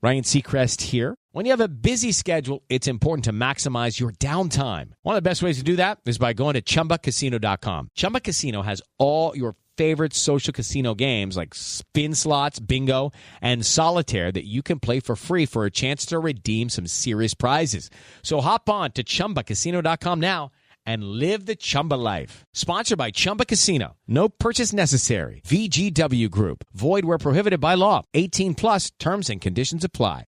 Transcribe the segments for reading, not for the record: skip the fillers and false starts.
Ryan Seacrest here. When you have a busy schedule, it's important to maximize your downtime. One of the best ways to do that is by going to ChumbaCasino.com. Chumba Casino has all your favorite social casino games like spin slots, bingo, and solitaire that you can play for free for a chance to redeem some serious prizes. So hop on to ChumbaCasino.com now and live the Chumba life. Sponsored by Chumba Casino. No purchase necessary. VGW Group. Void where prohibited by law. 18 plus terms and conditions apply.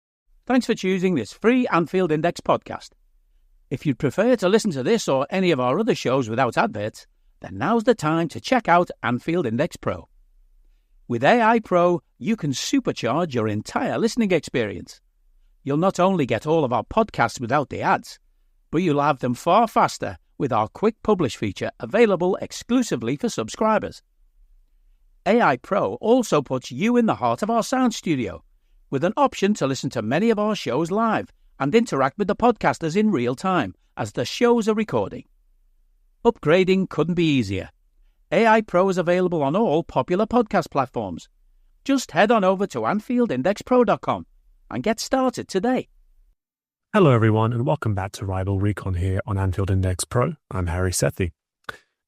Thanks for choosing this free Anfield Index podcast. If you'd prefer to listen to this or any of our other shows without adverts, then now's the time to check out Anfield Index Pro. With AI Pro, you can supercharge your entire listening experience. You'll not only get all of our podcasts without the ads, but you'll have them far faster with our Quick Publish feature available exclusively for subscribers. AI Pro also puts you in the heart of our sound studio, with an option to listen to many of our shows live and interact with the podcasters in real time as the shows are recording. Upgrading couldn't be easier. AI Pro is available on all popular podcast platforms. Just head on over to AnfieldIndexPro.com and get started today. Hello everyone and welcome back to Rival Recon here on Anfield Index Pro. I'm Harry Sethi.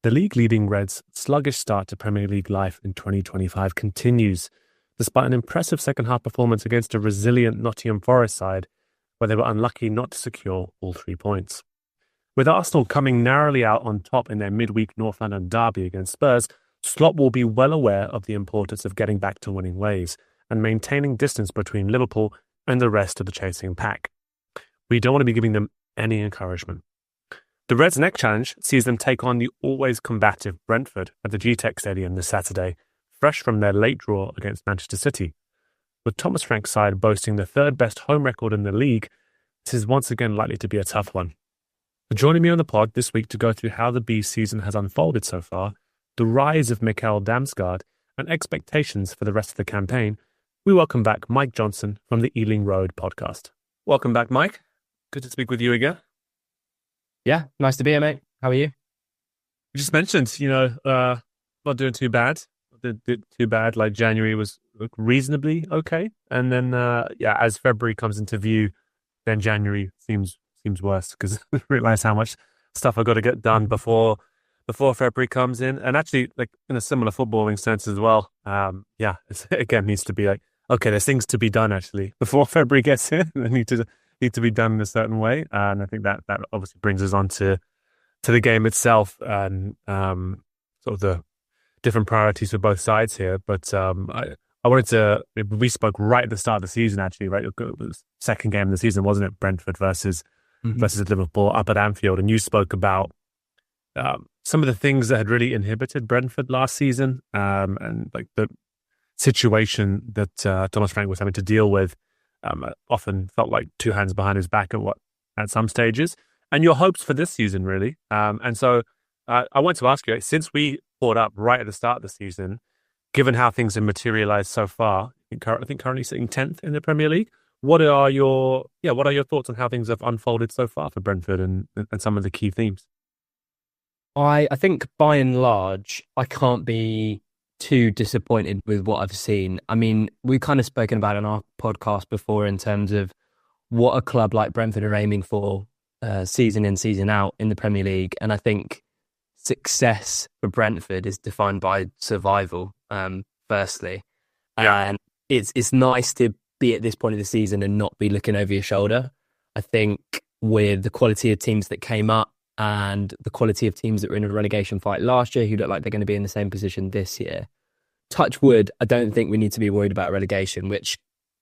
The league-leading Reds' sluggish start to Premier League life in 2025 continues, despite an impressive second-half performance against a resilient Nottingham Forest side, where they were unlucky not to secure all 3 points. With Arsenal coming narrowly out on top in their midweek North London derby against Spurs, Slot will be well aware of the importance of getting back to winning ways and maintaining distance between Liverpool and the rest of the chasing pack. We don't want to be giving them any encouragement. The Reds' next challenge sees them take on the always combative Brentford at the GTEC Stadium this Saturday, fresh from their late draw against Manchester City. With Thomas Frank's side boasting the third best home record in the league, this is once again likely to be a tough one. Joining me on the pod this week to go through how the Bees season has unfolded so far, the rise of Mikael Damsgaard, and expectations for the rest of the campaign, we welcome back Mike Johnson from the Ealing Road podcast. Welcome back, Mike. Good to speak with you again. Yeah, nice to be here, mate. How are you? You just mentioned, not doing too bad. Not doing too bad. Like January was reasonably okay. And then, as February comes into view, then January seems worse because I realize how much stuff I've got to get done before February comes in. And actually, like in a similar footballing sense as well, it again needs to be like, okay, there's things to be done actually before February gets in. They need to be done in a certain way. And I think that obviously brings us on to the game itself and sort of the different priorities for both sides here. But I wanted to, we spoke right at the start of the season actually, right? It was second game of the season, wasn't it? Brentford versus Liverpool up at Anfield. And you spoke about some of the things that had really inhibited Brentford last season and like the situation that Thomas Frank was having to deal with. Often felt like two hands behind his back at some stages, and your hopes for this season really. And so I want to ask you, since we caught up right at the start of the season, given how things have materialized so far, I think currently sitting 10th in the Premier League. What are your thoughts on how things have unfolded so far for Brentford and some of the key themes? I think by and large, I can't be too disappointed with what I've seen. I mean, we've kind of spoken about it on our podcast before in terms of what a club like Brentford are aiming for season in, season out in the Premier League. And I think success for Brentford is defined by survival, firstly. Yeah. And it's nice to be at this point of the season and not be looking over your shoulder. I think with the quality of teams that came up and the quality of teams that were in a relegation fight last year who look like they're going to be in the same position this year, touch wood, I don't think we need to be worried about relegation, which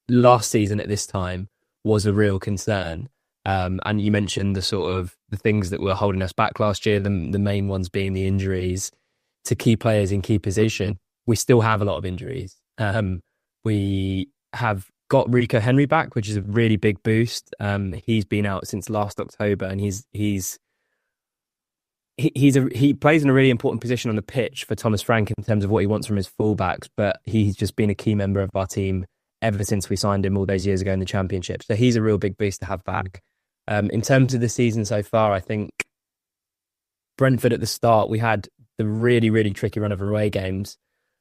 last season at this time was a real concern. And you mentioned the things that were holding us back last year, the main ones being the injuries to key players in key position. We still have a lot of injuries. We have got Rico Henry back, which is a really big boost. He's been out since last October, and he plays in a really important position on the pitch for Thomas Frank in terms of what he wants from his fullbacks, but he's just been a key member of our team ever since we signed him all those years ago in the Championship. So he's a real big boost to have back. In terms of the season so far, I think Brentford at the start, we had the really, really tricky run of away games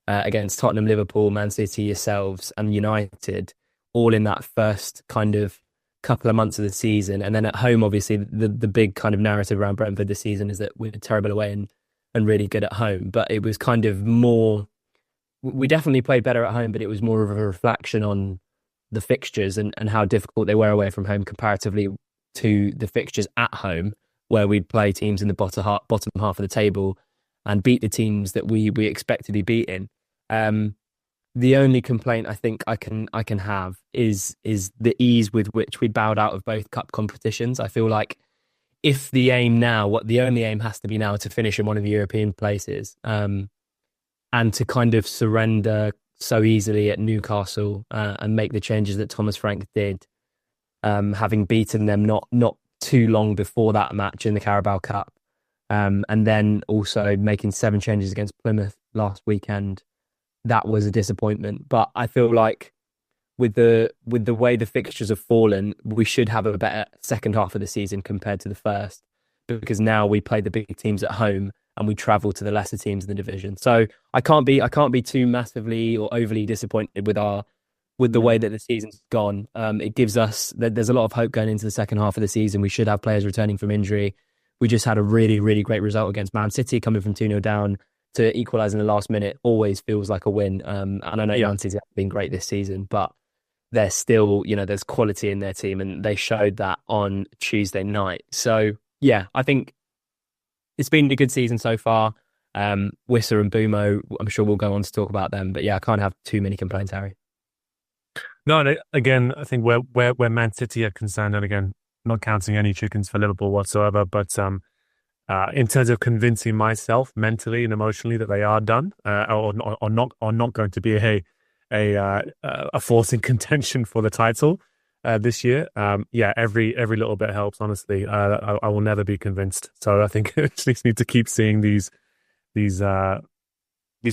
against Tottenham, Liverpool, Man City, yourselves and United. all in that first kind of couple of months of the seaon. And then at home, obviously, the big kind of narrative around Brentford this season is that we're terrible away and really good at home. But it was kind of more, we definitely played better at home, but it was more of a reflection on the fixtures and how difficult they were away from home comparatively to the fixtures at home, where we'd play teams in the bottom half of the table and beat the teams that we expect to be beaten. The only complaint I think I can have is the ease with which we bowed out of both cup competitions. I feel like if the only aim has to be now to finish in one of the European places, and to kind of surrender so easily at Newcastle and make the changes that Thomas Frank did, having beaten them not too long before that match in the Carabao Cup, and then also making 7 changes against Plymouth last weekend. That was a disappointment. But I feel like with the way the fixtures have fallen, we should have a better second half of the season compared to the first, because now we play the big teams at home and we travel to the lesser teams in the division. So I can't be too massively or overly disappointed with the way that the season's gone. It gives us there's a lot of hope going into the second half of the season. We should have players returning from injury. We just had a really, really great result against Man City, coming from 2-0 down to equalise in the last minute. Always feels like a win. And I know Man City have been great this season, but they're still, there's quality in their team, and they showed that on Tuesday night. So yeah, I think it's been a good season so far. Wissa and Bumo, I'm sure we'll go on to talk about them, but yeah, I can't have too many complaints, Harry. No, again, I think where Man City are concerned, and again, not counting any chickens for Liverpool whatsoever, but in terms of convincing myself mentally and emotionally that they are done, or not going to be a force in contention for the title this year. Every little bit helps. Honestly, I will never be convinced. So I think we at least need to keep seeing these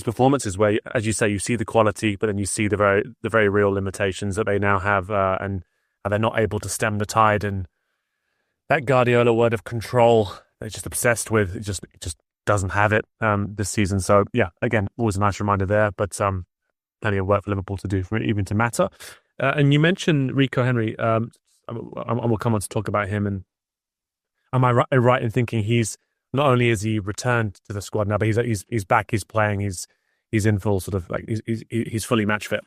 performances where, as you say, you see the quality, but then you see the very real limitations that they now have, and they're not able to stem the tide. And that Guardiola word of control, they're just obsessed with. It just doesn't have it this season. So yeah, again, always a nice reminder there. But plenty of work for Liverpool to do for it even to matter. And you mentioned Rico Henry. I will come on to talk about him. And am I right in thinking he's not only is he returned to the squad now, but he's back, he's playing, he's in full sort of like he's fully match fit.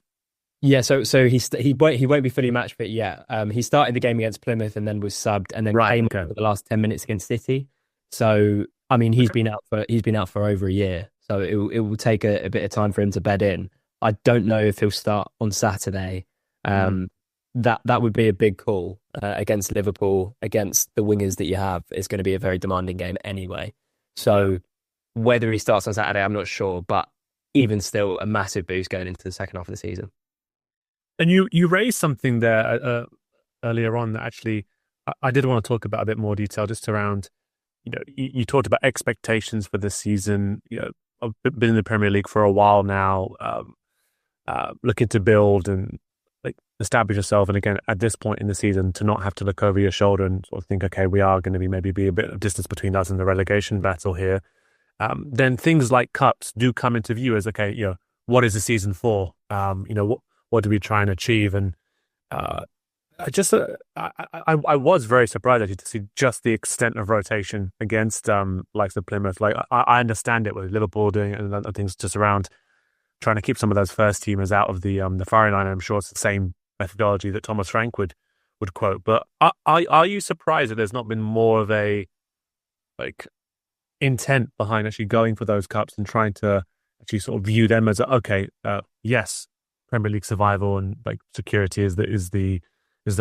Yeah, so he won't be fully match fit yet. He started the game against Plymouth and then was subbed, and then came on for the last 10 minutes against City. So I mean, he's been out for over a year. So it will take a bit of time for him to bed in. I don't know if he'll start on Saturday. That would be a big call against Liverpool, against the wingers that you have. It's going to be a very demanding game anyway. So whether he starts on Saturday, I'm not sure. But even still, a massive boost going into the second half of the season. And you raised something there earlier on that actually I did want to talk about a bit more detail, just around, you talked about expectations for this season. I've been in the Premier League for a while now, looking to build and establish yourself. And again, at this point in the season, to not have to look over your shoulder and sort of think, okay, we are going to be a bit of distance between us and the relegation battle here. Then things like cups do come into view as, okay, what is the season for? What do we try and achieve? And I was very surprised actually to see just the extent of rotation against likes of Plymouth. Like I understand it with Liverpool doing it and other things just around trying to keep some of those first teamers out of the firing line. I'm sure it's the same methodology that Thomas Frank would quote. But are you surprised that there's not been more of a intent behind actually going for those cups and trying to actually sort of view them as yes, Premier League survival and security is the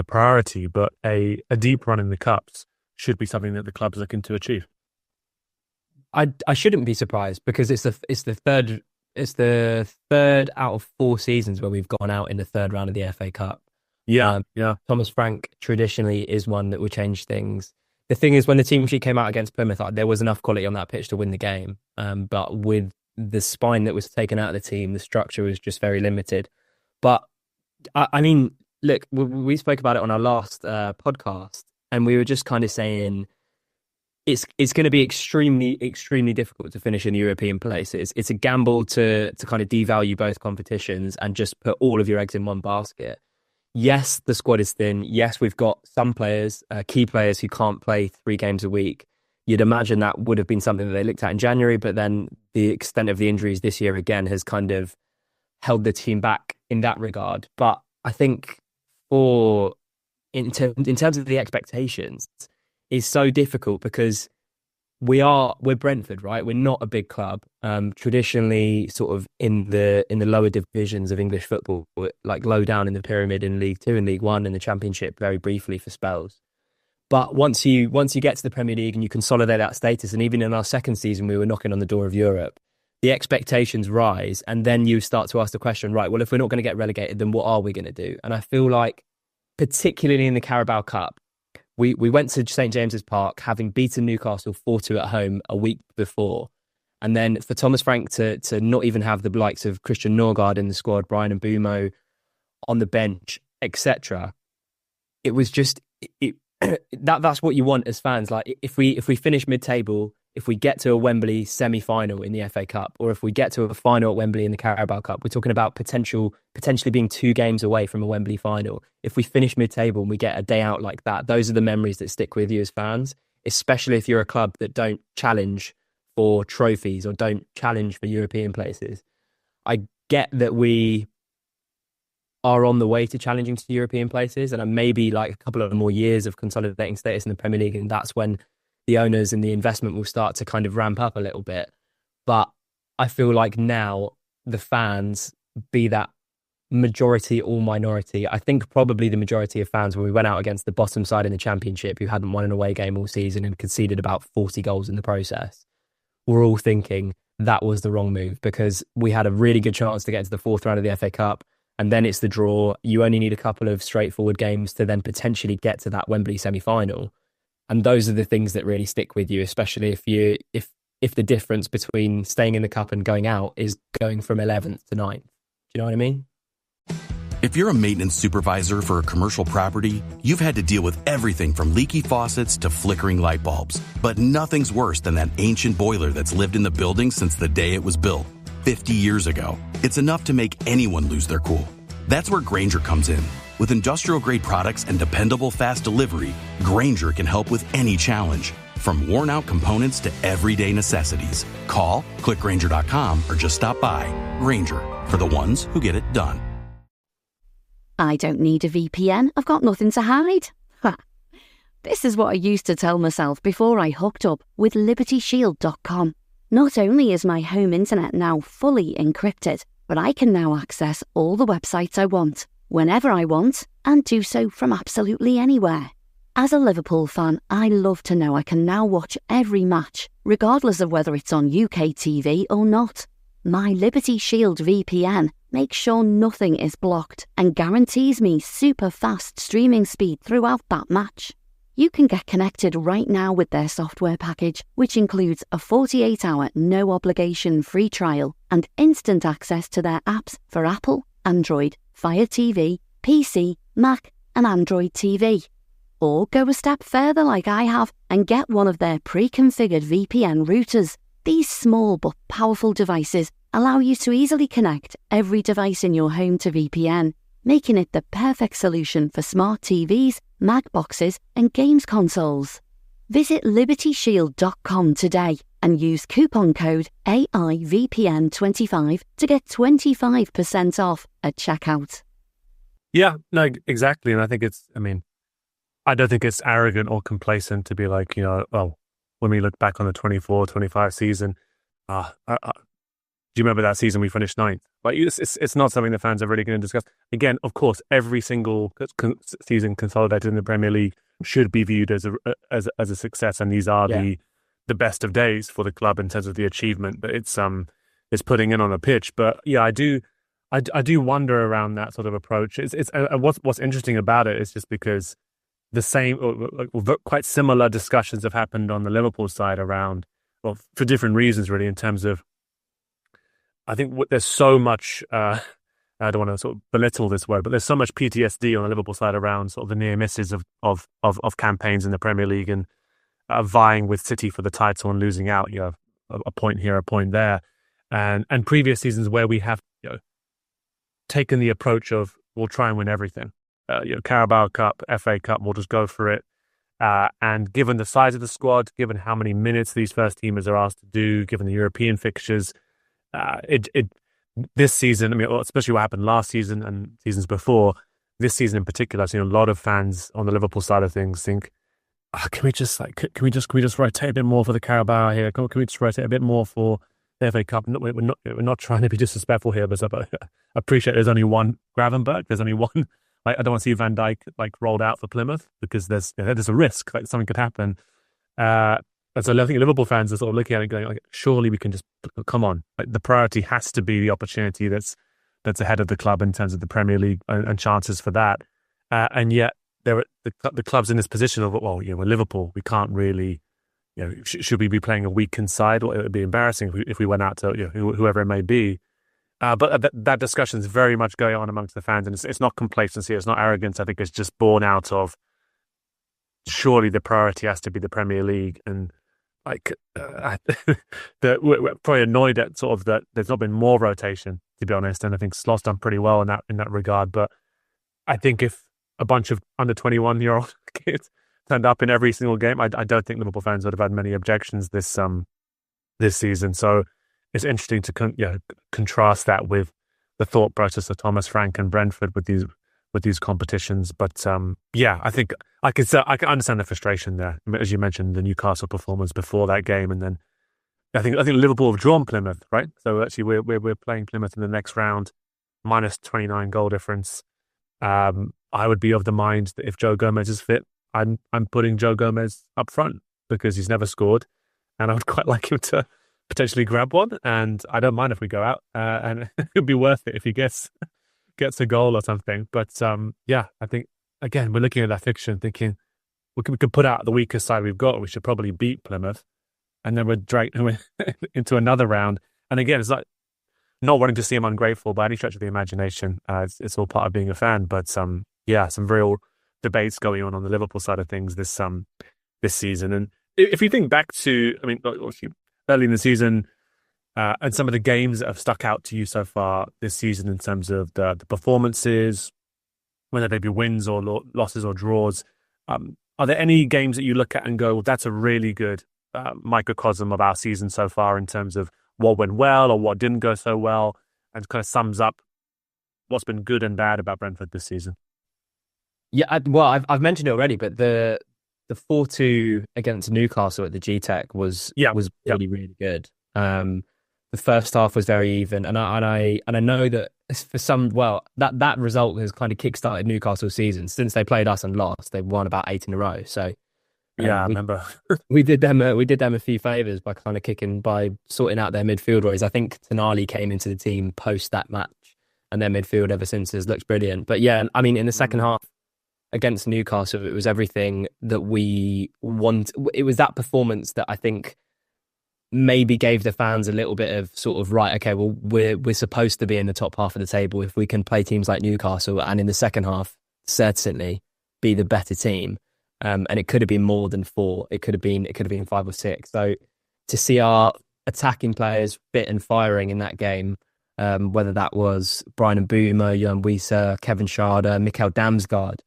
priority, but a deep run in the cups should be something that the club's looking to achieve? I shouldn't be surprised, because it's the third out of 4 seasons where we've gone out in the third round of the FA Cup. Yeah. Thomas Frank traditionally is one that will change things. The thing is, when the team sheet came out against Plymouth, there was enough quality on that pitch to win the game. But with the spine that was taken out of the team, the structure was just very limited. But I mean, look, we spoke about it on our last podcast, and we were just kind of saying it's going to be extremely, extremely difficult to finish in the European places. It's a gamble to kind of devalue both competitions and just put all of your eggs in one basket. yes, the squad is thin. Yes, we've got some players, key players who can't play 3 games a week. You'd imagine that would have been something that they looked at in January, but then the extent of the injuries this year again has kind of held the team back in that regard. But I think in terms of the expectations, is so difficult because we're Brentford, right? We're not a big club. Traditionally, sort of in the lower divisions of English football, like low down in the pyramid in League Two and League One and the Championship, very briefly for spells. But once you get to the Premier League and you consolidate that status, and even in our second season, we were knocking on the door of Europe, the expectations rise, and then you start to ask the question, right? Well, if we're not going to get relegated, then what are we going to do? And I feel like, particularly in the Carabao Cup, we went to St James's Park, having beaten Newcastle 4-2 at home a week before. And then for Thomas Frank to not even have the likes of Christian Norgard in the squad, Brian Mbumo on the bench, etc. It was just that's what you want as fans. Like if we finish mid-table, if we get to a Wembley semi-final in the FA Cup, or if we get to a final at Wembley in the Carabao Cup, we're talking about potentially being 2 games away from a Wembley final. If we finish mid-table and we get a day out like that, those are the memories that stick with you as fans, especially if you're a club that don't challenge for trophies or don't challenge for European places. I get that we are on the way to challenging to European places, and maybe like a couple of more years of consolidating status in the Premier League, and that's when the owners and the investment will start to kind of ramp up a little bit. But I feel like now the fans, be that majority or minority, I think probably the majority of fans, when we went out against the bottom side in the Championship, who hadn't won an away game all season and conceded about 40 goals in the process, we're all thinking that was the wrong move, because we had a really good chance to get to the 4th round of the FA Cup, and then it's the draw. You only need a couple of straightforward games to then potentially get to that Wembley semi-final. And those are the things that really stick with you, especially if the difference between staying in the cup and going out is going from 11th to 9th. Do you know what I mean? If you're a maintenance supervisor for a commercial property, you've had to deal with everything from leaky faucets to flickering light bulbs. But nothing's worse than that ancient boiler that's lived in the building since the day it was built, 50 years ago. It's enough to make anyone lose their cool. That's where Grainger comes in. With industrial-grade products and dependable fast delivery, Grainger can help with any challenge, from worn-out components to everyday necessities. Call, click Grainger.com, or just stop by. Grainger, for the ones who get it done. I don't need a VPN. I've got nothing to hide. Ha. This is what I used to tell myself before I hooked up with LibertyShield.com. Not only is my home internet now fully encrypted, but I can now access all the websites I want, whenever I want, and do so from absolutely anywhere. As a Liverpool fan, I love to know I can now watch every match, regardless of whether it's on UK TV or not. My Liberty Shield VPN makes sure nothing is blocked and guarantees me super fast streaming speed throughout that match. You can get connected right now with their software package, which includes a 48-hour no-obligation free trial and instant access to their apps for Apple, Android, Fire TV, PC, Mac and Android TV. Or go a step further like I have and get one of their pre-configured VPN routers. These small but powerful devices allow you to easily connect every device in your home to VPN, making it the perfect solution for smart TVs, Mac boxes and games consoles. Visit LibertyShield.com today and use coupon code AIVPN25 to get 25% off at checkout. Yeah, no, exactly. And I think I don't think it's arrogant or complacent to be like, when we look back on the 24-25 season, do you remember that season we finished 9th? Like, it's not something the fans are really going to discuss. Again, of course, every single season consolidated in the Premier League should be viewed as a success, and these are the best of days for the club in terms of the achievement. But it's putting in on a pitch. But yeah, I do wonder around that sort of approach. What's interesting about it is just because the same, quite similar discussions have happened on the Liverpool side around, well, for different reasons really, in terms of, I think there's so much, I don't want to sort of belittle this word, but there's so much PTSD on the Liverpool side around sort of the near misses of campaigns in the Premier League and vying with City for the title and losing out, a point here, a point there. And previous seasons where we have, taken the approach of, we'll try and win everything. Carabao Cup, FA Cup, we'll just go for it. And given the size of the squad, given how many minutes these first teamers are asked to do, given the European fixtures, this season, I mean, especially what happened last season and seasons before, this season in particular, I've seen a lot of fans on the Liverpool side of things think, can we just rotate a bit more for the Carabao here? Can we just rotate a bit more for the FA Cup? No, we're not trying to be disrespectful here, but I appreciate there's only one Gravenberch. There's only one. I don't want to see Van Dijk rolled out for Plymouth because there's a risk something could happen. And so I think Liverpool fans are sort of looking at it going, surely we can just come on. The priority has to be the opportunity that's ahead of the club in terms of the Premier League and chances for that. And yet the club's in this position of, we're Liverpool. We can't really, should we be playing a weakened side? Or it would be embarrassing if we went out to whoever it may be. But that discussion is very much going on amongst the fans, and it's not complacency, it's not arrogance. I think it's just born out of surely the priority has to be the Premier League, and we're probably annoyed at sort of that there's not been more rotation, to be honest. And I think Sloss done pretty well in that regard. But I think if a bunch of under 21-year-old kids turned up in every single game, I don't think Liverpool fans would have had many objections this season. So it's interesting to contrast that with the thought process of Thomas Frank and Brentford with these competitions. But I think I can understand the frustration there. As you mentioned, the Newcastle performance before that game, and then I think Liverpool have drawn Plymouth, right? So actually we're playing Plymouth in the next round, minus 29 goal difference. I would be of the mind that if Joe Gomez is fit, I'm putting Joe Gomez up front because he's never scored, and I would quite like him to potentially grab one, and I don't mind if we go out, and it would be worth it if he gets a goal or something. But I think again we're looking at that fixture and thinking we could put out the weakest side we've got. We should probably beat Plymouth, and then we're dragged into another round. And again, it's like not wanting to see him ungrateful by any stretch of the imagination. It's all part of being a fan. But some real debates going on the Liverpool side of things this season. And if you think back to, I mean, early in the season, and some of the games that have stuck out to you so far this season in terms of the performances, whether they be wins or losses or draws, are there any games that you look at and go, well, that's a really good microcosm of our season so far in terms of what went well or what didn't go so well, and kind of sums up what's been good and bad about Brentford this season? Yeah, I've mentioned it already, but the 4-2 against Newcastle at the G-Tech was really, really good. The first half was very even, and I know that for some, that result has kind of kickstarted Newcastle's season. Since they played us and lost, they've won about 8 in a row. So I remember we did them a few favours by sorting out their midfield worries. I think Tonali came into the team post that match, and their midfield ever since has looked brilliant. But yeah, I mean, in the second half against Newcastle, it was everything that we want. It was that performance that I think maybe gave the fans a little bit of sort of, right, okay, well, we're supposed to be in the top half of the table if we can play teams like Newcastle, and in the second half, certainly be the better team. And it could have been more than 4. It could have been 5 or 6. So to see our attacking players fit and firing in that game, whether that was Brian Mbeumo, Jan Wieser, Kevin Schade, Mikkel Damsgaard,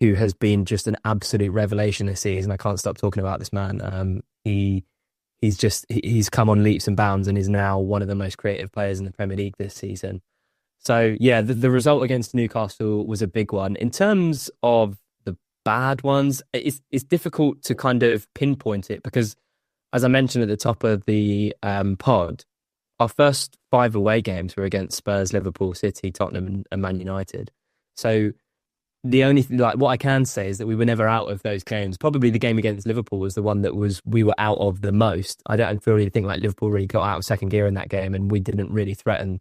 who has been just an absolute revelation this season. I can't stop talking about this man. He's come on leaps and bounds and is now one of the most creative players in the Premier League this season. So yeah, the result against Newcastle was a big one. In terms of the bad ones, it's difficult to kind of pinpoint it because, as I mentioned at the top of the pod, our first 5 away games were against Spurs, Liverpool, City, Tottenham and Man United. So the only thing, what I can say is that we were never out of those games. Probably the game against Liverpool was the one that we were out of the most. I don't really think Liverpool really got out of second gear in that game, and we didn't really threaten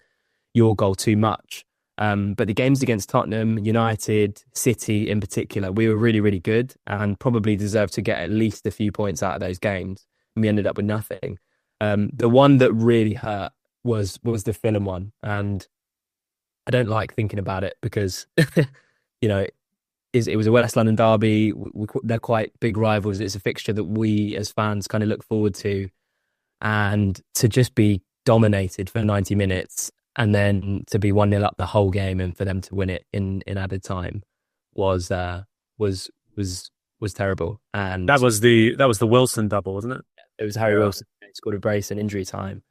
your goal too much. But the games against Tottenham, United, City in particular, we were really, really good and probably deserved to get at least a few points out of those games. And we ended up with nothing. The one that really hurt was the Fulham one, and I don't like thinking about it because it was a West London derby. They're quite big rivals. It's a fixture that we as fans kind of look forward to, and to just be dominated for 90 minutes and then to be 1-0 up the whole game and for them to win it in added time was terrible. And that was the Wilson double, wasn't it? it was Harry Wilson who scored a brace in injury time.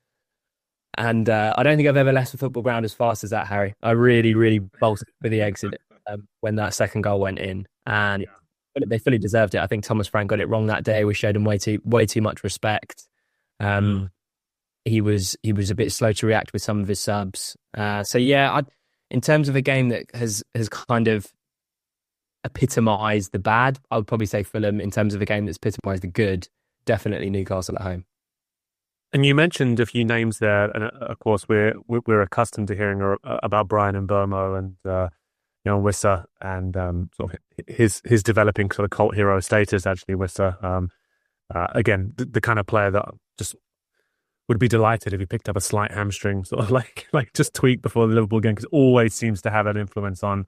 And I don't think I've ever left the football ground as fast as that, Harry. I really, really bolted for the exit when that second goal went in, and they fully deserved it. I think Thomas Frank got it wrong that day. We showed him way too much respect. He was a bit slow to react with some of his subs. So yeah, in terms of a game that has kind of epitomised the bad, I would probably say Fulham. In terms of a game that's epitomised the good, definitely Newcastle at home. And you mentioned a few names there, and of course we're accustomed to hearing about Brian and Bomo and Wissa and sort of his developing sort of cult hero status. Actually, Wissa, again, the kind of player that just would be delighted if he picked up a slight hamstring, sort of like just tweak before the Liverpool game, because always seems to have an influence on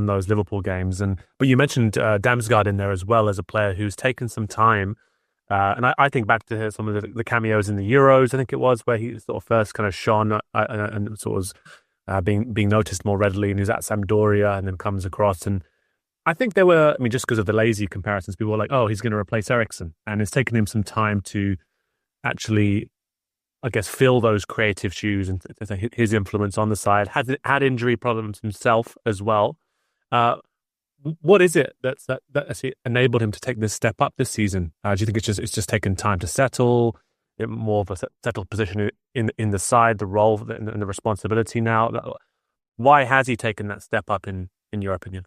those Liverpool games. But you mentioned Damsgaard in there as well as a player who's taken some time. And I think back to some of the cameos in the Euros, I think it was, where he sort of first kind of shone and sort of was being noticed more readily, and he was at Sampdoria and then comes across. And I think there were, just because of the lazy comparisons, people were like, oh, he's going to replace Eriksen. And it's taken him some time to actually, I guess, fill those creative shoes and his influence on the side. Had injury problems himself as well. What is it that's enabled him to take this step up this season? Do you think it's just taken time to settle, more of a settled position in the side, the role and the responsibility now? Why has he taken that step up in your opinion?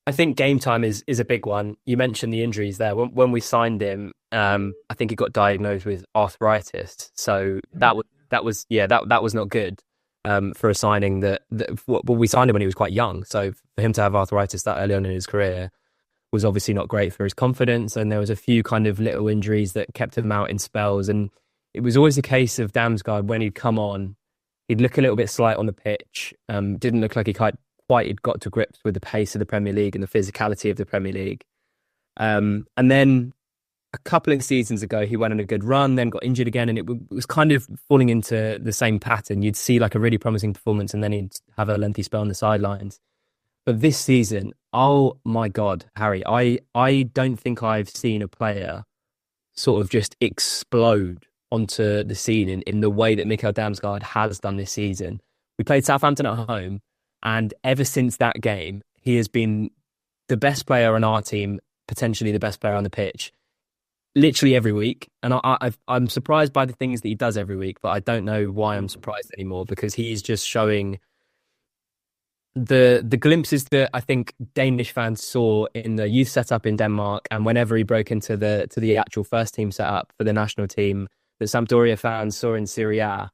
I think game time is a big one. You mentioned the injuries there. When we signed him, I think he got diagnosed with arthritis. So that was not good. For a signing that we signed him when he was quite young. So for him to have arthritis that early on in his career was obviously not great for his confidence. And there was a few kind of little injuries that kept him out in spells. And it was always a case of Damsgaard, when he'd come on, he'd look a little bit slight on the pitch. Didn't look like he quite had got to grips with the pace of the Premier League and the physicality of the Premier League. And then a couple of seasons ago, he went on a good run, then got injured again, and it was kind of falling into the same pattern. You'd see like a really promising performance, and then he'd have a lengthy spell on the sidelines. But this season, oh my God, Harry, I don't think I've seen a player sort of just explode onto the scene in the way that Mikkel Damsgaard has done this season. We played Southampton at home, and ever since that game, he has been the best player on our team, potentially the best player on the pitch, literally every week. And I'm surprised by the things that he does every week, but I don't know why I'm surprised anymore, because he's just showing the glimpses that I think Danish fans saw in the youth setup in Denmark, and whenever he broke into the actual first team setup for the national team that Sampdoria fans saw in Serie A.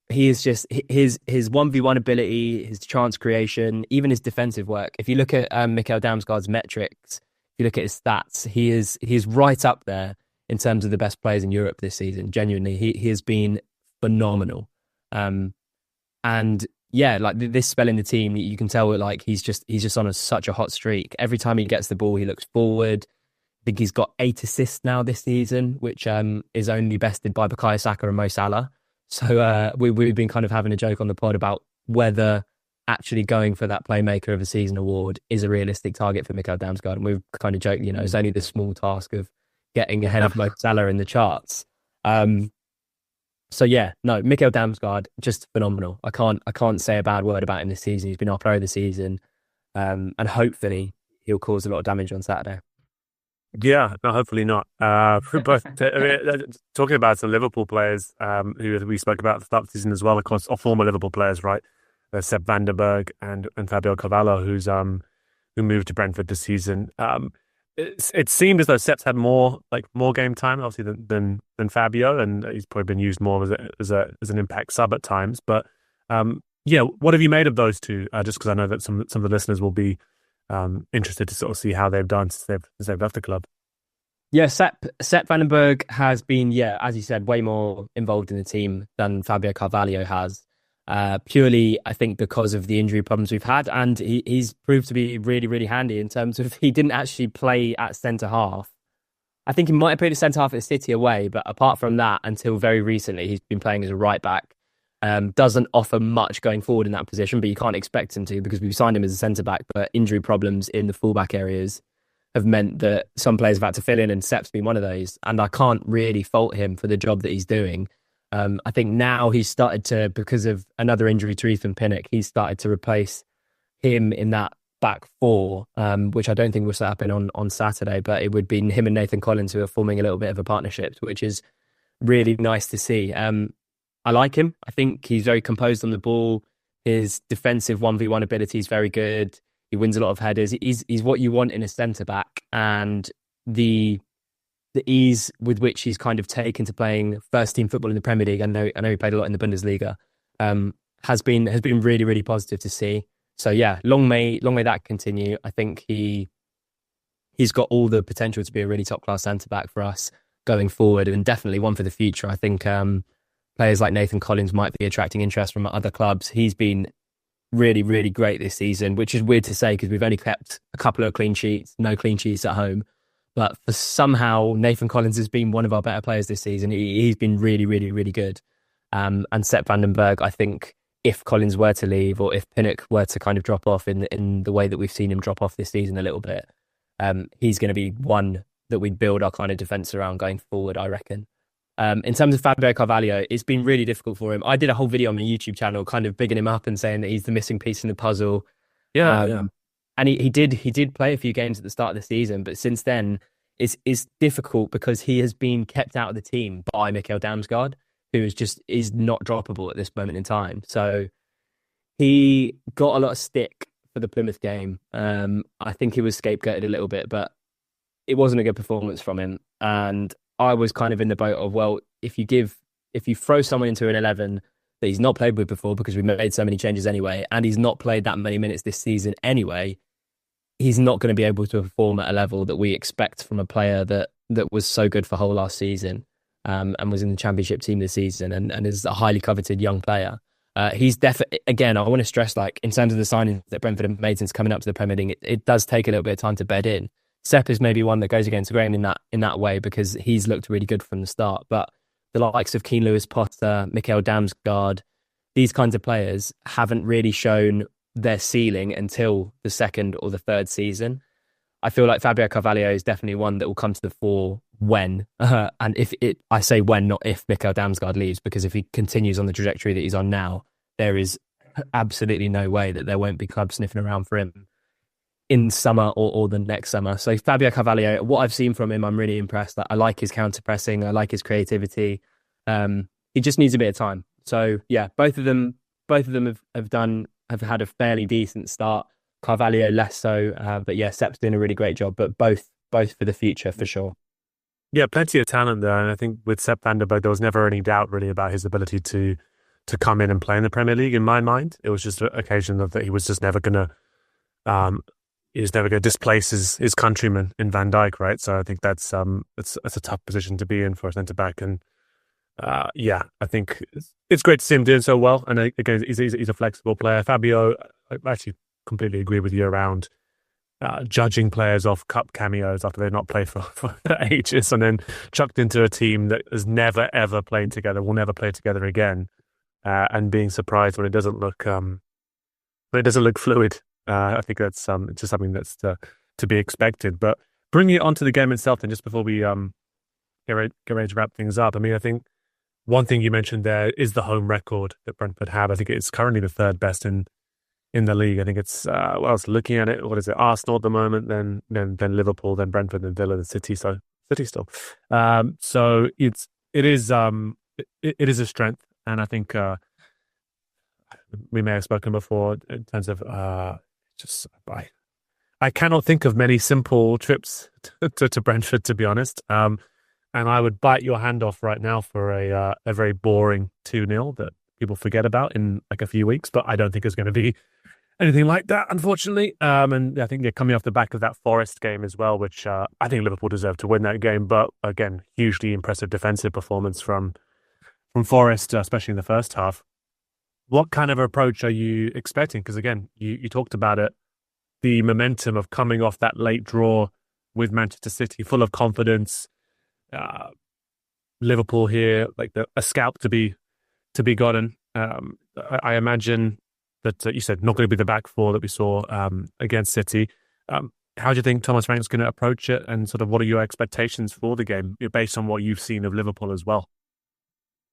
He is just his 1v1 ability, his chance creation, even his defensive work. If you look at Mikkel Damsgaard's metrics, if you look at his stats, he is right up there in terms of the best players in Europe this season. Genuinely, he has been phenomenal. And yeah, like this spell in the team, you can tell like he's just on such a hot streak. Every time he gets the ball, he looks forward. I think he's got 8 assists now this season, which is only bested by Bukayo Saka and Mo Salah. So we've been kind of having a joke on the pod about whether actually going for that Playmaker of the Season award is a realistic target for Mikkel Damsgaard. And we've kind of joked, it's only the small task of getting ahead of Mo Salah in the charts. So yeah, no, Mikkel Damsgaard, just phenomenal. I can't say a bad word about him this season. He's been our player of the season, and hopefully he'll cause a lot of damage on Saturday. Yeah, no, hopefully not. But talking about some Liverpool players who we spoke about at the start of the season as well, of course, are former Liverpool players, right? Sepp van der Berg and Fabio Carvalho, who moved to Brentford this season. It seemed as though Sepp's had more game time, obviously, than Fabio, and he's probably been used more as an impact sub at times. But yeah, what have you made of those two? Just because I know that some of the listeners will be interested to sort of see how they've done since they've left the club. Yeah, Sepp van den Berg has been, as you said, way more involved in the team than Fabio Carvalho has. Purely, I think, because of the injury problems we've had, and he's proved to be really, really handy in terms of he didn't actually play at centre half. I think he might have played at centre half at City away, but apart from that, until very recently, he's been playing as a right back. Doesn't offer much going forward in that position, but you can't expect him to because we've signed him as a centre-back, but injury problems in the fullback areas have meant that some players have had to fill in, and Sepp's been one of those. And I can't really fault him for the job that he's doing. I think now he's started to, because of another injury to Ethan Pinnock, he's started to replace him in that back four, which I don't think will set up on Saturday, but it would be him and Nathan Collins who are forming a little bit of a partnership, which is really nice to see. I like him. I think he's very composed on the ball. His defensive 1v1 ability is very good. He wins a lot of headers. He's what you want in a centre-back, and the ease with which he's kind of taken to playing first-team football in the Premier League, I know he played a lot in the Bundesliga, has been really, really positive to see. So yeah, long may that continue. I think he's got all the potential to be a really top-class centre-back for us going forward, and definitely one for the future. I think players like Nathan Collins might be attracting interest from other clubs. He's been really, really great this season, which is weird to say because we've only kept a couple of clean sheets, no clean sheets at home. But for somehow Nathan Collins has been one of our better players this season. He's been really, really, really good. And Sepp van den Berg, I think if Collins were to leave or if Pinnock were to kind of drop off in the way that we've seen him drop off this season a little bit, he's going to be one that we build our kind of defence around going forward, I reckon. In terms of Fabio Carvalho, it's been really difficult for him. I did a whole video on my YouTube channel kind of bigging him up and saying that he's the missing piece in the puzzle. Yeah. And he did play a few games at the start of the season, but since then it's difficult because he has been kept out of the team by Mikkel Damsgaard, who is not droppable at this moment in time. So he got a lot of stick for the Plymouth game. I think he was scapegoated a little bit, but it wasn't a good performance from him. And I was kind of in the boat of, well, if you throw someone into an 11 that he's not played with before because we made so many changes anyway, and he's not played that many minutes this season anyway, he's not going to be able to perform at a level that we expect from a player that was so good for whole last season and was in the championship team this season and is a highly coveted young player. He's definitely, again, I want to stress, like, in terms of the signings that Brentford have made since coming up to the Premier League, it does take a little bit of time to bed in. Sepp is maybe one that goes against the grain in that way because he's looked really good from the start. But the likes of Keane Lewis-Potter, Mikkel Damsgaard, these kinds of players haven't really shown their ceiling until the second or the third season. I feel like Fabio Carvalho is definitely one that will come to the fore when, and I say when, not if Mikkel Damsgaard leaves, because if he continues on the trajectory that he's on now, there is absolutely no way that there won't be clubs sniffing around for him in summer or the next summer. So Fabio Carvalho, what I've seen from him, I'm really impressed. I like his counter pressing. I like his creativity. He just needs a bit of time. So yeah, both of them have had a fairly decent start. Carvalho less so, but yeah, Sepp's doing a really great job. But both for the future for sure. Yeah, plenty of talent there, and I think with Sepp van den Berg, there was never any doubt really about his ability to come in and play in the Premier League. In my mind, it was just an occasion of that he was just never going to. He's never going to displace his countryman in Van Dijk, right? So I think that's a tough position to be in for a centre back, and I think it's great to see him doing so well. And again, he's a flexible player. Fabio, I actually completely agree with you around judging players off cup cameos after they've not played for ages, and then chucked into a team that has never ever played together, will never play together again, and being surprised when it doesn't look fluid. I think that's just something that's to be expected. But bringing it onto the game itself, then, just before we get ready to wrap things up, I mean, I think one thing you mentioned there is the home record that Brentford have. I think it's currently the third best in the league. I think it's well, I was looking at it. What is it? Arsenal at the moment, then Liverpool, then Brentford, then Villa, then City. So City still. So it is a strength, and I think we may have spoken before in terms of I cannot think of many simple trips to Brentford, to be honest. And I would bite your hand off right now for a very boring 2-0 that people forget about in like a few weeks. But I don't think it's going to be anything like that, unfortunately. And I think they're coming off the back of that Forest game as well, which I think Liverpool deserved to win that game. But again, hugely impressive defensive performance from Forest, especially in the first half. What kind of approach are you expecting? Because again, you talked about it, the momentum of coming off that late draw with Manchester City, full of confidence. Liverpool here, like a scalp to be gotten. I imagine that you said not going to be the back four that we saw against City. How do you think Thomas Frank's going to approach it, and sort of what are your expectations for the game based on what you've seen of Liverpool as well?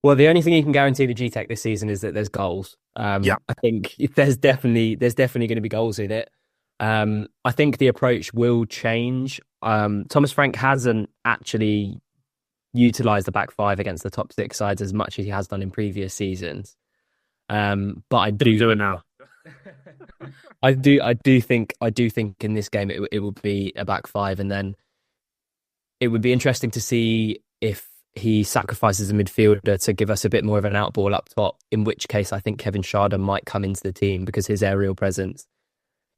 Well, the only thing you can guarantee the GTEC this season is that there's goals. I think there's definitely going to be goals in it. I think the approach will change. Thomas Frank hasn't actually utilised the back five against the top six sides as much as he has done in previous seasons. But I do it now. I do think in this game it will be a back five, and then it would be interesting to see if he sacrifices a midfielder to give us a bit more of an outball up top, in which case I think Kevin Schade might come into the team because his aerial presence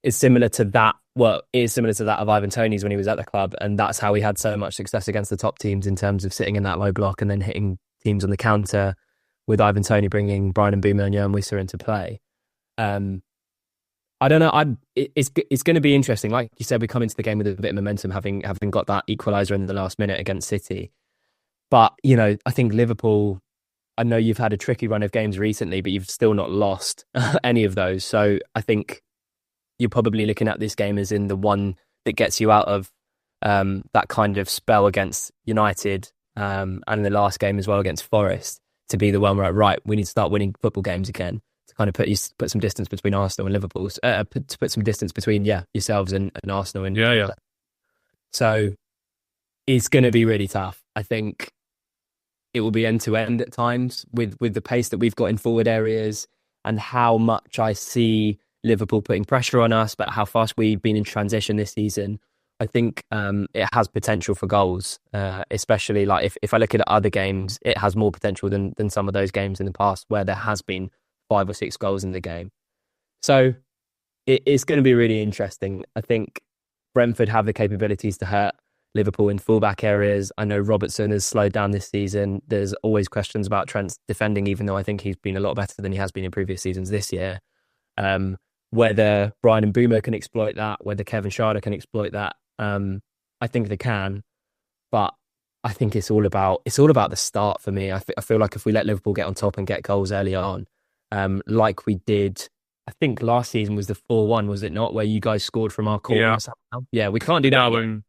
is similar to that. Well, it is similar to that of Ivan Toney's when he was at the club, and that's how he had so much success against the top teams in terms of sitting in that low block and then hitting teams on the counter, with Ivan Toney bringing Brian Mbeumo and Johan Wissa into play. I don't know. It's going to be interesting. Like you said, we come into the game with a bit of momentum, having got that equaliser in the last minute against City. But, I think Liverpool, I know you've had a tricky run of games recently, but you've still not lost any of those. So I think you're probably looking at this game as in the one that gets you out of that kind of spell against United and in the last game as well against Forest, to be the one where, right, we need to start winning football games again, to kind of put some distance between Arsenal and Liverpool, to put some distance between yourselves and Arsenal. And yeah. So it's going to be really tough. I think it will be end to end at times with the pace that we've got in forward areas and how much I see Liverpool putting pressure on us, but how fast we've been in transition this season. I think it has potential for goals, especially like if I look at other games, it has more potential than some of those games in the past where there has been 5 or 6 goals in the game. So it's going to be really interesting. I think Brentford have the capabilities to hurt Liverpool in fullback areas. I know Robertson has slowed down this season. There's always questions about Trent's defending, even though I think he's been a lot better than he has been in previous seasons this year. Whether Brian Mbeumo can exploit that, whether Kevin Schade can exploit that, I think they can. But I think it's all about the start for me. I feel like if we let Liverpool get on top and get goals early on, like we did, I think last season was the 4-1, was it not? Where you guys scored from our corner. Yeah, we can't do that. No,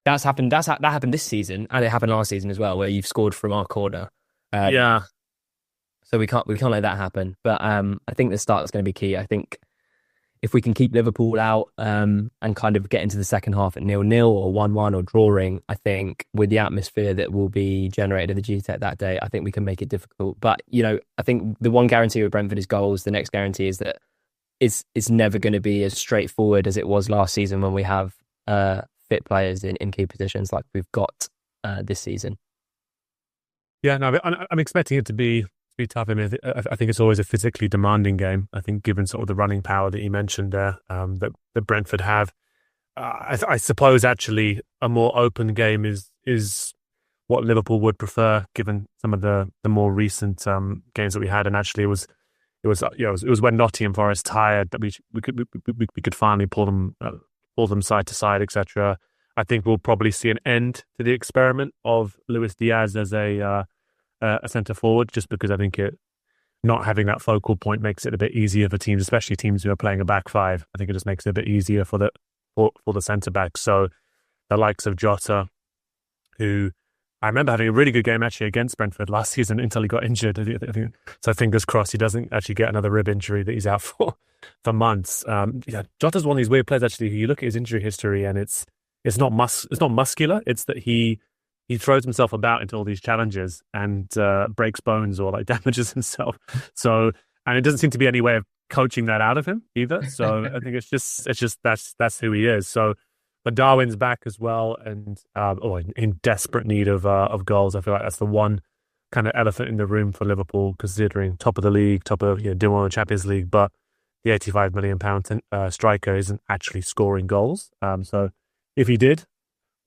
That happened this season, and it happened last season as well, where you've scored from our corner. So we can't let that happen. But I think the start is going to be key. I think if we can keep Liverpool out and kind of get into the second half at 0-0 or 1-1 or drawing, I think with the atmosphere that will be generated at the GTEC that day, I think we can make it difficult. But I think the one guarantee with Brentford is goals. The next guarantee is that it's never going to be as straightforward as it was last season when we have fit players in key positions like we've got this season. Yeah, no, I'm expecting it to be tough. I mean, I think it's always a physically demanding game. I think given sort of the running power that you mentioned there, that Brentford have, I suppose actually a more open game is what Liverpool would prefer, given some of the more recent games that we had. And actually, it was when Nottingham Forest tired that we could finally pull them side to side, etc. I think we'll probably see an end to the experiment of Luis Diaz as a centre forward, just because I think not having that focal point makes it a bit easier for teams, especially teams who are playing a back five. I think it just makes it a bit easier for the centre back. So the likes of Jota, who I remember having a really good game actually against Brentford last season until he got injured. I think, so fingers crossed he doesn't actually get another rib injury that he's out for months. Jota's one of these weird players actually. You look at his injury history and it's not muscular. It's that he throws himself about into all these challenges and breaks bones or like damages himself. So, and it doesn't seem to be any way of coaching that out of him either. So I think it's just that's who he is. So, but Darwin's back as well, and in desperate need of goals. I feel like that's the one kind of elephant in the room for Liverpool, considering top of the league, doing well in the Champions League, but the £85 million striker isn't actually scoring goals. So if he did,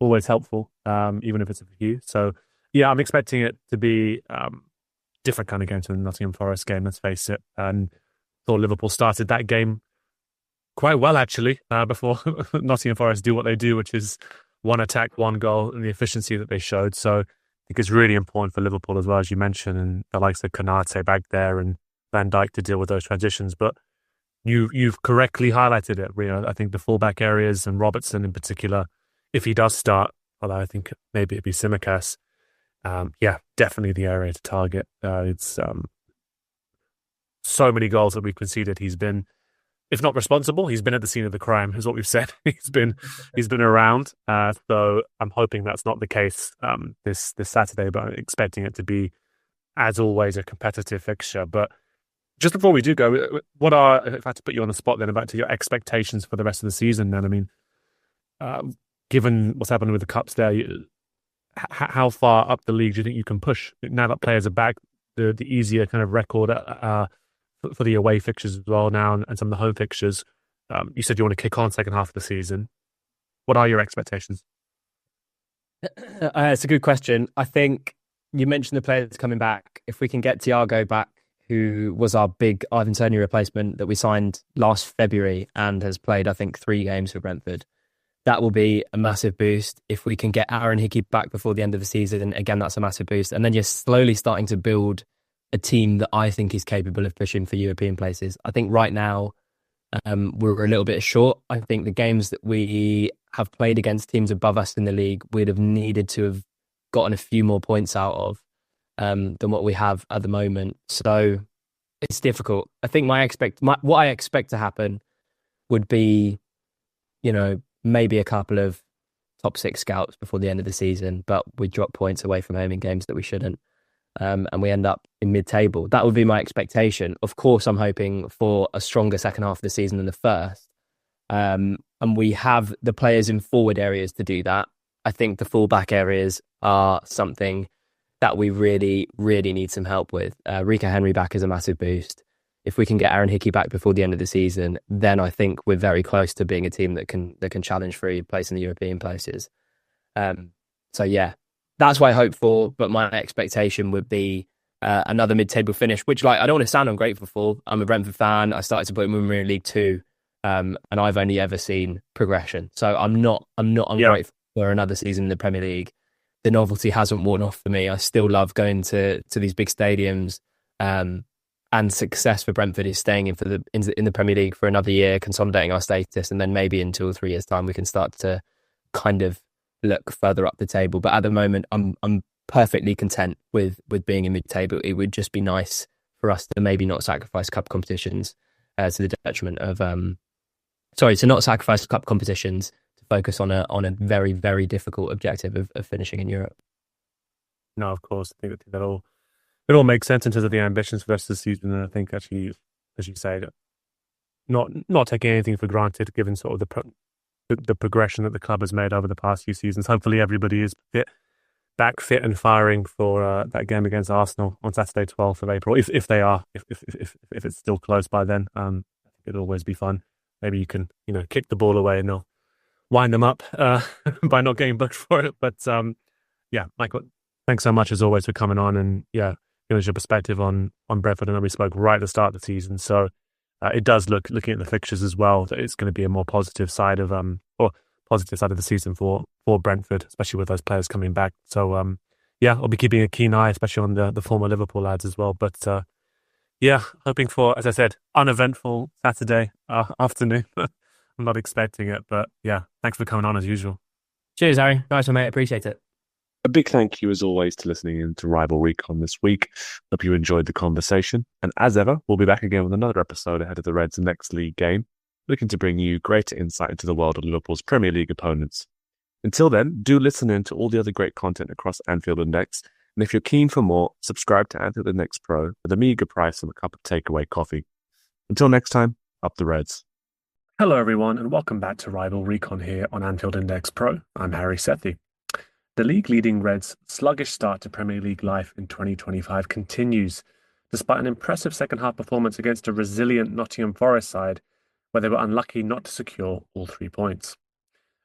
always helpful, even if it's a few. So yeah, I'm expecting it to be different kind of game to the Nottingham Forest game, let's face it. And thought Liverpool started that game quite well, actually, before Nottingham Forest do what they do, which is one attack, one goal, and the efficiency that they showed. So I think it's really important for Liverpool as well, as you mentioned, and the likes of Konate back there and Van Dijk to deal with those transitions. But you've correctly highlighted it. I think the fullback areas and Robertson in particular, if he does start, although I think maybe it'd be Tsimikas, definitely the area to target. It's so many goals that we've conceded. He's been, if not responsible, he's been at the scene of the crime, is what we've said. He's been around. So I'm hoping that's not the case this Saturday, but I'm expecting it to be, as always, a competitive fixture. But just before we do go, if I had to put you on the spot then, about your expectations for the rest of the season then, I mean, given what's happened with the Cups there, how far up the league do you think you can push? Now that players are back, the easier kind of record for the away fixtures as well now, and some of the home fixtures. You said you want to kick on second half of the season. What are your expectations? It's a good question. I think you mentioned the players coming back. If we can get Thiago back, who was our big Ivan Toney replacement that we signed last February and has played, I think, 3 games for Brentford, that will be a massive boost. If we can get Aaron Hickey back before the end of the season, again, that's a massive boost. And then you're slowly starting to build a team that I think is capable of pushing for European places. I think right now we're a little bit short. I think the games that we have played against teams above us in the league, we'd have needed to have gotten a few more points out of than what we have at the moment. So it's difficult. I think what I expect to happen would be, maybe a couple of top 6 scouts before the end of the season, but we drop points away from home in games that we shouldn't. And we end up in mid-table. That would be my expectation. Of course, I'm hoping for a stronger second half of the season than the first. And we have the players in forward areas to do that. I think the full-back areas are something that we really, really need some help with. Rico Henry back is a massive boost. If we can get Aaron Hickey back before the end of the season, then I think we're very close to being a team that can challenge for a place in the European places. So yeah, that's what I hope for. But my expectation would be another mid-table finish, which I don't want to sound ungrateful for. I'm a Brentford fan. I started to play Women in League 2, and I've only ever seen progression. So I'm not ungrateful for another season in the Premier League. The novelty hasn't worn off for me. I still love going to these big stadiums. And success for Brentford is staying in the Premier League for another year, consolidating our status, and then maybe in 2 or 3 years' time we can start to kind of look further up the table. But at the moment, I'm perfectly content with being in mid-table. It would just be nice for us to maybe not sacrifice cup competitions to the detriment of to not sacrifice cup competitions to focus on a very, very difficult objective of finishing in Europe. No, of course, I think that it all makes sense in terms of the ambitions for the rest of the season. And I think actually, as you say, not taking anything for granted, given sort of the progression that the club has made over the past few seasons. Hopefully everybody is back fit and firing for that game against Arsenal on Saturday, 12th of April. If they are, if it's still close by then, I think it'll always be fun. Maybe you can, kick the ball away and they'll wind them up by not getting booked for it. But Michael, thanks so much as always for coming on and give us your perspective on Brentford. I know we spoke right at the start of the season, so it does looking at the fixtures as well, that it's going to be a more positive side of the season for Brentford, especially with those players coming back. So I'll be keeping a keen eye, especially on the former Liverpool lads as well. But hoping for, as I said, uneventful Saturday afternoon. I'm not expecting it, but thanks for coming on as usual. Cheers, Harry. Nice one, mate. Appreciate it. A big thank you, as always, to listening in to Rival Recon this week. Hope you enjoyed the conversation. And as ever, we'll be back again with another episode ahead of the Reds' next league game, looking to bring you greater insight into the world of Liverpool's Premier League opponents. Until then, do listen in to all the other great content across Anfield Index. And if you're keen for more, subscribe to Anfield Index Pro for the meager price of a cup of takeaway coffee. Until next time, up the Reds. Hello, everyone, and welcome back to Rival Recon here on Anfield Index Pro. I'm Harry Sethi. The league-leading Reds' sluggish start to Premier League life in 2025 continues, despite an impressive second-half performance against a resilient Nottingham Forest side, where they were unlucky not to secure all 3 points.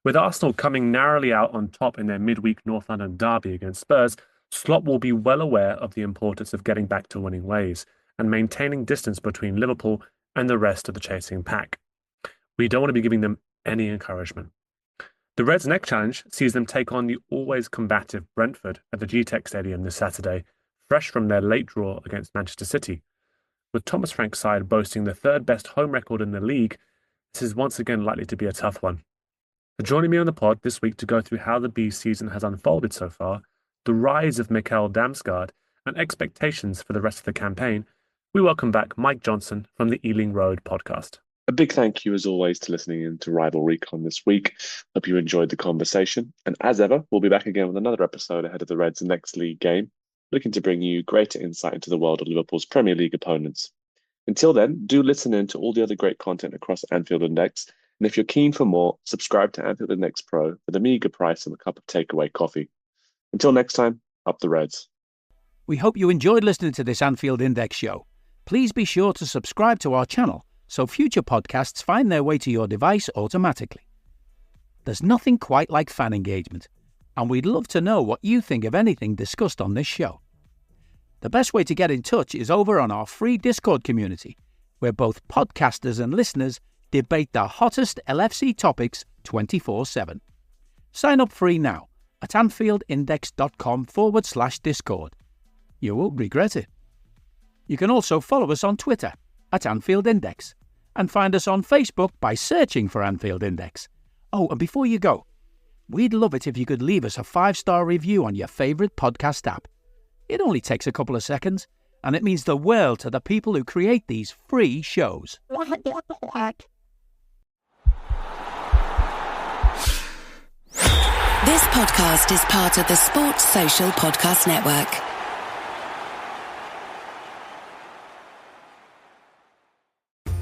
With Arsenal coming narrowly out on top in their midweek North London derby against Spurs, Klopp will be well aware of the importance of getting back to winning ways and maintaining distance between Liverpool and the rest of the chasing pack. We don't want to be giving them any encouragement. The Reds' next challenge sees them take on the always combative Brentford at the GTEC Stadium this Saturday, fresh from their late draw against Manchester City. with Thomas Frank's side boasting the third best home record in the league, this is once again likely to be a tough one. For joining me on the pod this week to go through how the Bees season has unfolded so far, the rise of Mikkel Damsgaard, and expectations for the rest of the campaign, we welcome back Mike Johnson from the Ealing Road podcast. A big thank you, as always, to listening in to Rival Recon this week. Hope you enjoyed the conversation. And as ever, we'll be back again with another episode ahead of the Reds' next league game, looking to bring you greater insight into the world of Liverpool's Premier League opponents. Until then, do listen in to all the other great content across Anfield Index. And if you're keen for more, subscribe to Anfield Index Pro for the meager price of a cup of takeaway coffee. Until next time, up the Reds. We hope you enjoyed listening to this Anfield Index show. Please be sure to subscribe to our channel so future podcasts find their way to your device automatically. There's nothing quite like fan engagement, and we'd love to know what you think of anything discussed on this show. The best way to get in touch is over on our free Discord community, where both podcasters and listeners debate the hottest LFC topics 24/7. Sign up free now at anfieldindex.com/Discord. You won't regret it. You can also follow us on Twitter at Anfield Index and find us on Facebook by searching for Anfield Index. Oh, and before you go, we'd love it if you could leave us a 5-star review on your favourite podcast app. It only takes a couple of seconds, and it means the world to the people who create these free shows. This podcast is part of the Sports Social Podcast Network.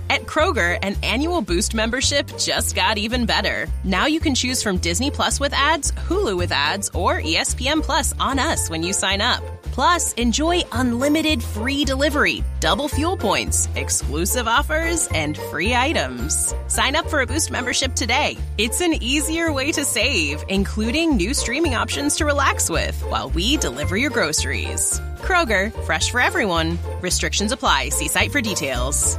At Kroger, an annual Boost membership just got even better. Now you can choose from Disney Plus with ads, Hulu with ads, or ESPN Plus on us when you sign up. Plus, enjoy unlimited free delivery, double fuel points, exclusive offers, and free items. Sign up for a Boost membership today. It's an easier way to save, including new streaming options to relax with while we deliver your groceries. Kroger, fresh for everyone. Restrictions apply. See site for details.